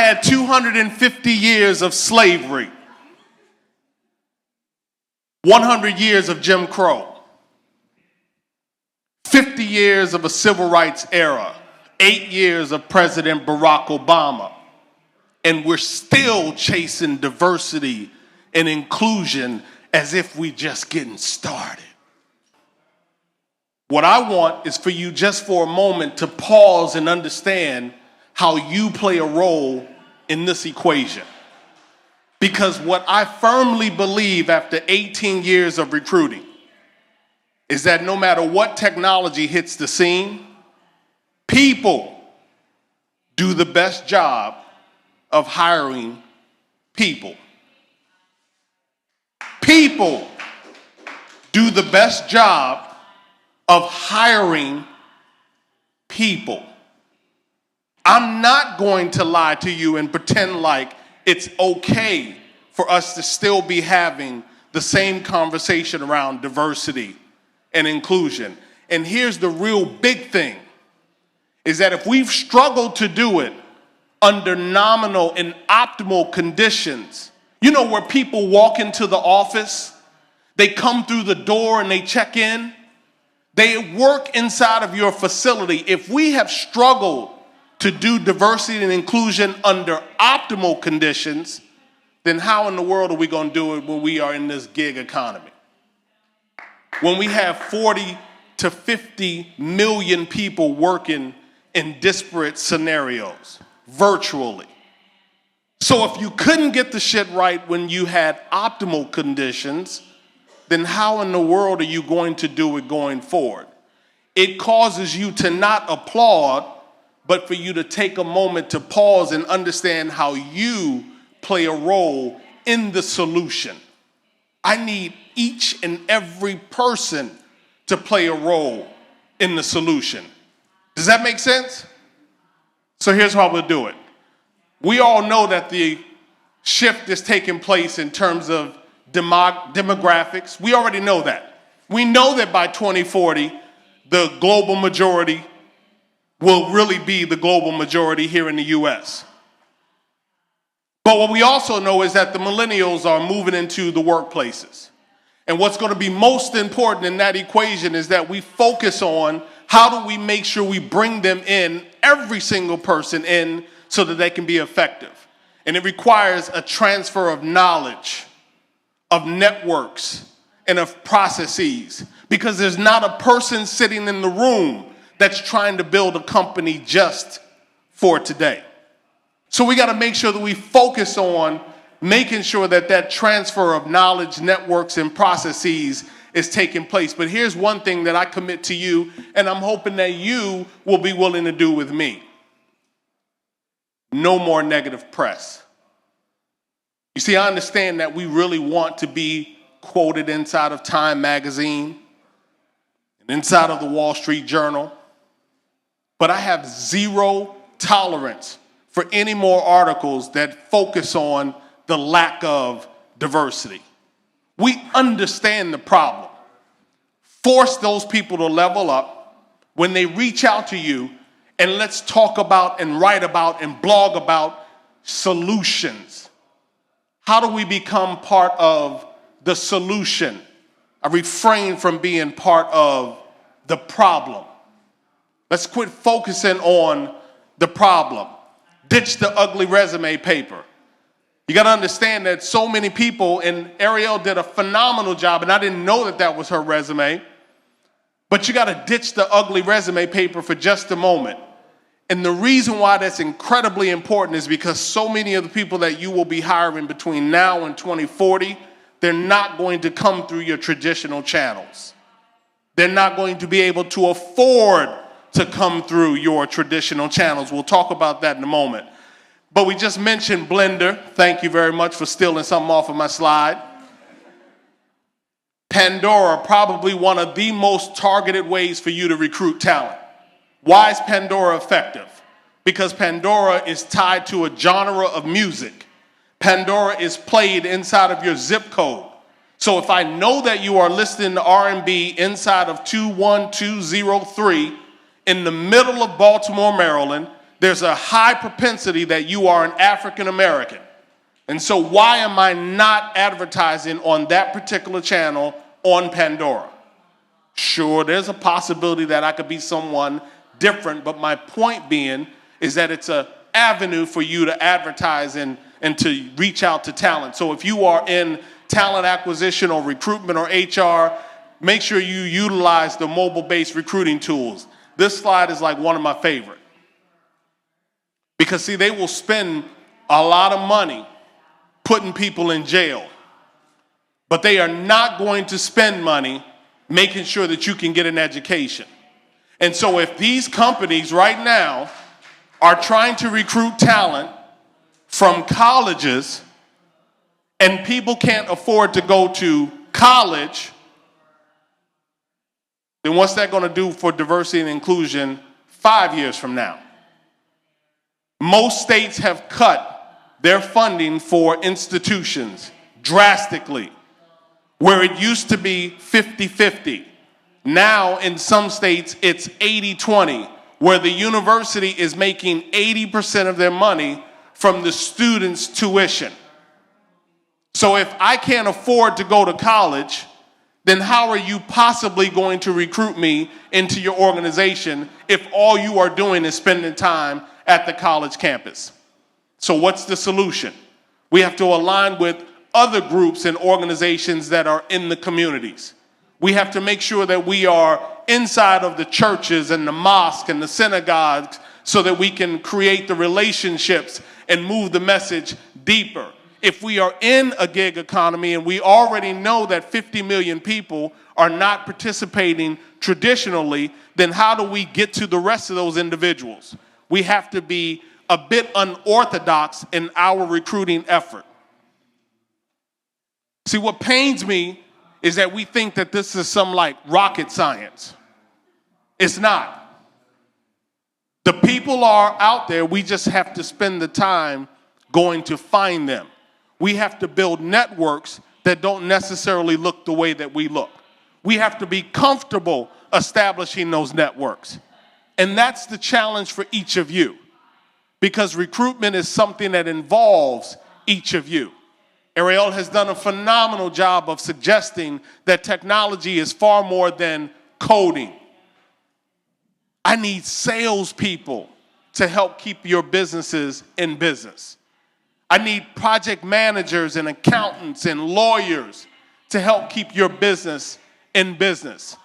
had 250 years of slavery, 100 years of Jim Crow, 50 years of a civil rights era, 8 years of President Barack Obama, and we're still chasing diversity and inclusion as if we just getting started. What I want is for you just for a moment to pause and understand how you play a role in this equation. Because what I firmly believe after 18 years of recruiting is that no matter what technology hits the scene, people do the best job of hiring people. People do the best job of hiring people. I'm not going to lie to you and pretend like it's okay for us to still be having the same conversation around diversity and inclusion. And here's the real big thing, is that if we've struggled to do it under nominal and optimal conditions, you know, where people walk into the office, they come through the door and they check in, they work inside of your facility. If we have struggled to do diversity and inclusion under optimal conditions, then how in the world are we going to do it when we are in this gig economy? When we have 40 to 50 million people working in disparate scenarios, virtually. So if you couldn't get the shit right when you had optimal conditions, then how in the world are you going to do it going forward? It causes you to not applaud, but for you to take a moment to pause and understand how you play a role in the solution. I need each and every person to play a role in the solution. Does that make sense? So here's how we'll do it. We all know that the shift is taking place in terms of demographics. We already know that. We know that by 2040, the global majority will really be the global majority here in the US. But what we also know is that the millennials are moving into the workplaces. And what's going to be most important in that equation is that we focus on how do we make sure we bring them in, every single person in, so that they can be effective. And it requires a transfer of knowledge, of networks, and of processes. Because there's not a person sitting in the room that's trying to build a company just for today. So we got to make sure that we focus on making sure that that transfer of knowledge, networks, and processes is taking place. But here's one thing that I commit to you, and I'm hoping that you will be willing to do with me. No more negative press. You see, I understand that we really want to be quoted inside of Time magazine and inside of the Wall Street Journal, but I have zero tolerance for any more articles that focus on the lack of diversity. We understand the problem. Force those people to level up when they reach out to you, and let's talk about and write about and blog about solutions. How do we become part of the solution? I refrain from being part of the problem. Let's quit focusing on the problem. Ditch the ugly resume paper. You got to understand that so many people, and Ariel did a phenomenal job, and I didn't know that that was her resume, but you got to ditch the ugly resume paper for just a moment. And the reason why that's incredibly important is because so many of the people that you will be hiring between now and 2040, they're not going to come through your traditional channels. They're not going to be able to afford to come through your traditional channels. We'll talk about that in a moment. But we just mentioned Blender. Thank you very much for stealing something off of my slide. Pandora, probably one of the most targeted ways for you to recruit talent. Why is Pandora effective? Because Pandora is tied to a genre of music. Pandora is played inside of your zip code. So if I know that you are listening to R&B inside of 21203 in the middle of Baltimore, Maryland, there's a high propensity that you are an African American. And so why am I not advertising on that particular channel on Pandora? Sure, there's a possibility that I could be someone different, but my point being is that it's an avenue for you to advertise and to reach out to talent. So if you are in talent acquisition or recruitment or HR, make sure you utilize the mobile-based recruiting tools. This slide is like one of my favorite. Because see, they will spend a lot of money putting people in jail, but they are not going to spend money making sure that you can get an education. And so if these companies right now are trying to recruit talent from colleges and people can't afford to go to college, then what's that going to do for diversity and inclusion 5 years from now? Most states have cut their funding for institutions drastically. Where it used to be 50-50. Now in some states it's 80-20, where the university is making 80% of their money from the students' tuition. So if I can't afford to go to college, then how are you possibly going to recruit me into your organization if all you are doing is spending time at the college campus? So what's the solution? We have to align with other groups and organizations that are in the communities. We have to make sure that we are inside of the churches and the mosques and the synagogues so that we can create the relationships and move the message deeper. If we are in a gig economy and we already know that 50 million people are not participating traditionally, then how do we get to the rest of those individuals? We have to be a bit unorthodox in our recruiting effort. See, what pains me is that we think that this is some like rocket science. It's not. The people are out there. We just have to spend the time going to find them. We have to build networks that don't necessarily look the way that we look. We have to be comfortable establishing those networks. And that's the challenge for each of you, because recruitment is something that involves each of you. Ariel has done a phenomenal job of suggesting that technology is far more than coding. I need salespeople to help keep your businesses in business. I need project managers and accountants and lawyers to help keep your business in business.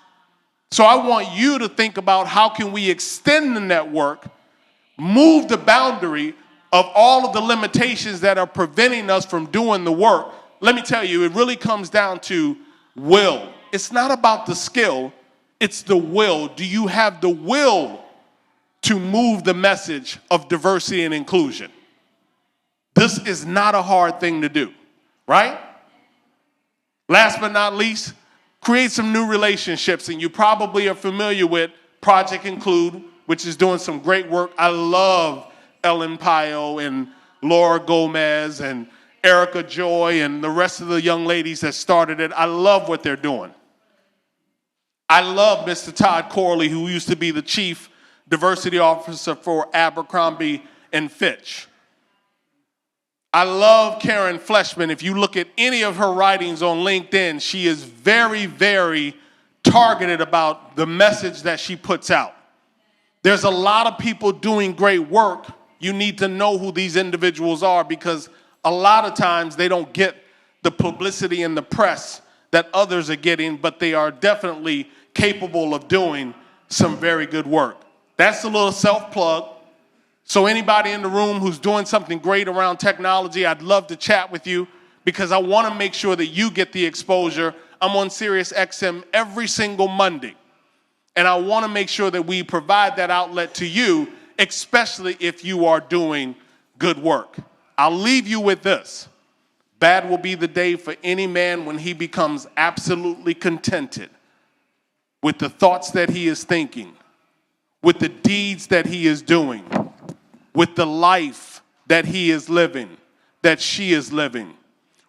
So I want you to think about how can we extend the network, move the boundary of all of the limitations that are preventing us from doing the work. Let me tell you, it really comes down to will. It's not about the skill, it's the will. Do you have the will to move the message of diversity and inclusion? This is not a hard thing to do, right? Last but not least, create some new relationships, and you probably are familiar with Project Include, which is doing some great work. I love Ellen Pio and Laura Gomez and Erica Joy and the rest of the young ladies that started it. I love what they're doing. I love Mr. Todd Corley, who used to be the chief diversity officer for Abercrombie and Fitch. I love Karen Fleshman. If you look at any of her writings on LinkedIn, she is very, very targeted about the message that she puts out. There's a lot of people doing great work. You need to know who these individuals are, because a lot of times they don't get the publicity and the press that others are getting, but they are definitely capable of doing some very good work. That's a little self-plug. So anybody in the room who's doing something great around technology, I'd love to chat with you, because I want to make sure that you get the exposure. I'm on SiriusXM every single Monday, and I want to make sure that we provide that outlet to you, especially if you are doing good work. I'll leave you with this. Bad will be the day for any man when he becomes absolutely contented with the thoughts that he is thinking, with the deeds that he is doing, with the life that he is living, that she is living,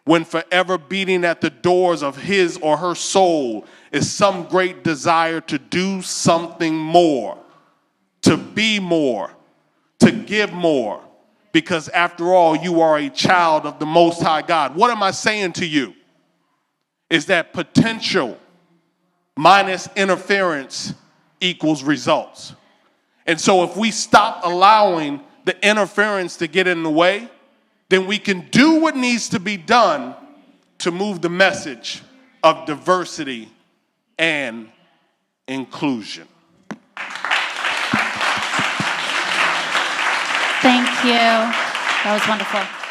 when forever beating at the doors of his or her soul is some great desire to do something more, to be more, to give more, because after all, you are a child of the Most High God. What am I saying to you? Is that potential minus interference equals results. And so if we stop allowing the interference to get in the way, then we can do what needs to be done to move the message of diversity and inclusion. Thank you. That was wonderful.